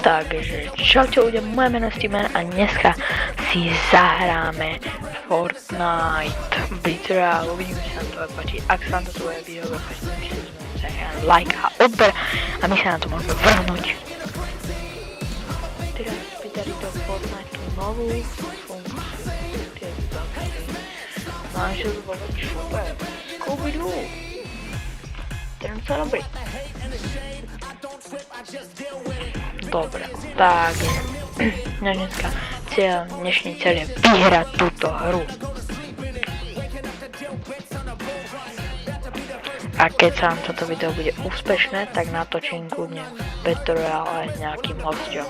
Takže čaute ľudia, moje meno je Steven a dneska si zahráme Fortnite Blitzera. Uvidíme, či sa nám to bude páčiť. Ak sa nám to bude video páčiť, myslím, že like a odber a my sa na to môžeme vrhnúť. Teraz pridali do Fortnite novú funkciu. Mám, že by bolo super. Scooby-Doo. Ten sa dobrý. Dobre, tak dneska dnešný cieľ je vyhrať túto hru. A keď sa nám toto video bude úspešné, tak natočím kľudne Battle Royale s nejakým hosťom.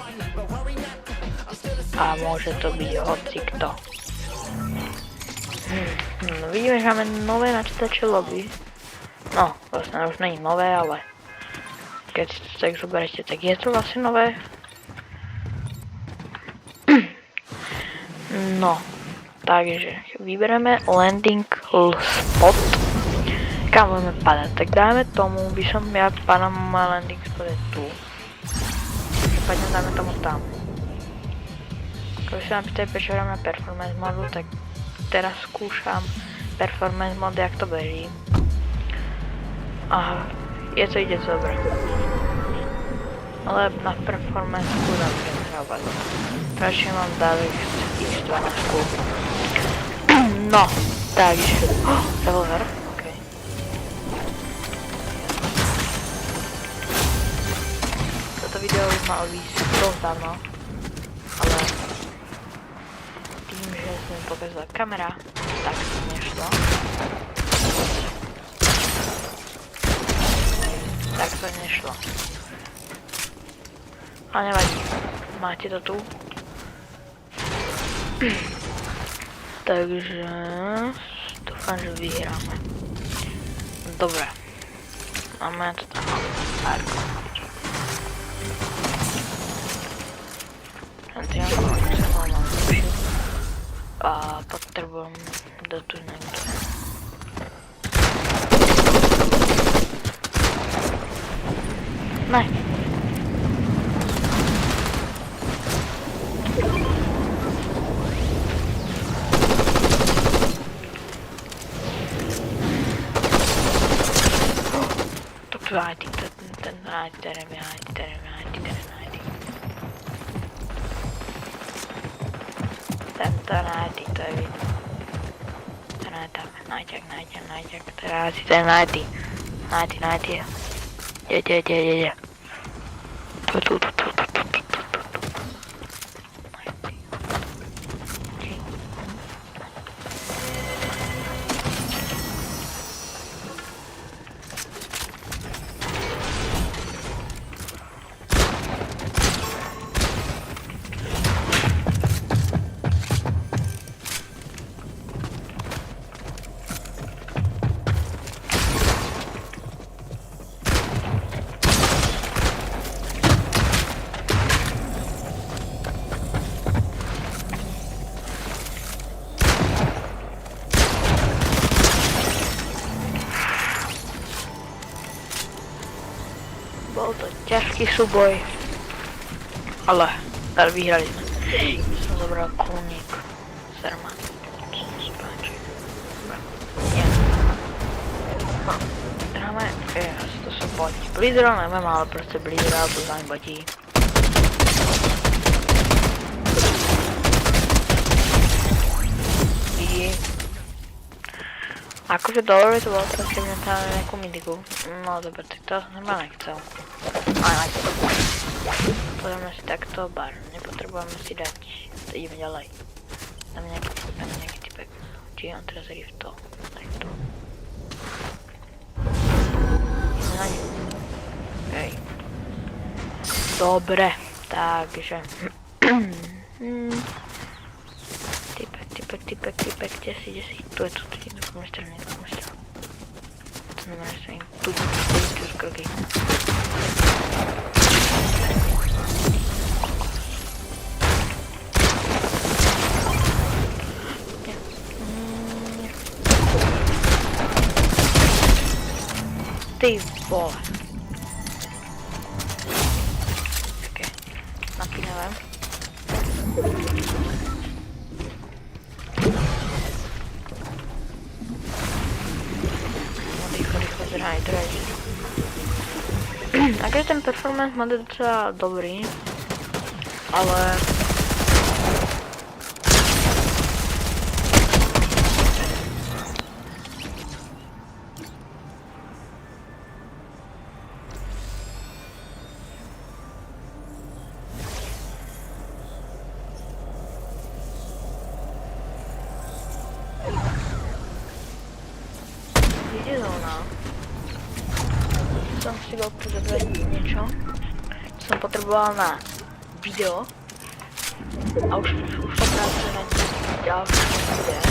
A môže to byť hocikto. Vidíme, že máme nové načítače lobby. No, vlastne už nie je nové, ale keď si to tak zoberete, tak je to vlastne nové. No, takže vyberieme landing spot, kam budeme padať. Tak dáme tomu, ja padám, má landing spot je tu. Prípadne dáme tomu tam. Keď sa nám pýtajú, prečo hráme na performance modu, tak teraz skúšam performance mod, jak to beží. Aha, ide to dobre. Ale na performance budem hrávať. Radšej mám dali X12. No, takže... revolver, okej. Toto video už malo výsť dosť dávno. Ale... tým, že sa mi pokazala kamera, tak to nešlo. Tak to nešlo. Ale nevadí, máte to tu. Takže dúfam, že vyhráme. Dobre. Máme to tam párko. A potrebujem do tu niekto. Ne. To rádi, ten rádi, terem rádi. Tento rádi, to je vidno. Ten rádi, náťak, teraz si ten rádi. Nádi. Je. Tu. Bol to ťažký súboj, ale tady vyhrali sme. Som zobral koník, serma, čo sa páči. Nie. Hráme, asi to sa botí. Blizzera neviem, ale proste Blizzera to za botí. Akože dobre to bolo, teraz keď mňa tam nejakú midiku. No dobre, tak to som ma nechcel. Aj to. Poďme si takto, bar. Nepotrebujeme si dať. Ideme ďalej. Dáme nejaký typek. Či on teraz riff to. Takto. Ideme na ňu. Hej. Dobre, takže... Typek, kde si? Tu je tu, nekomu strany. To znamená, že sa im tu z kroky. Ty vole. neviem. No rýchlo zraj, drajte. Takže ten performance mod je docela dobrý, ale ide zóna. Som si bol pozrieť niečo, čo som potreboval na video a už to práve na ďalšie video,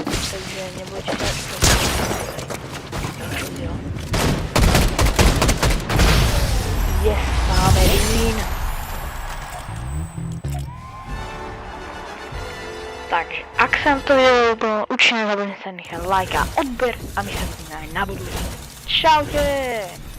takže nebudete sa ďalšie video. Yes, máme win. Takže, ak sa vám to video ľúbilo, určite nezabudnite sa nechať like a odber a my sa vidíme aj na budúce. Čaute!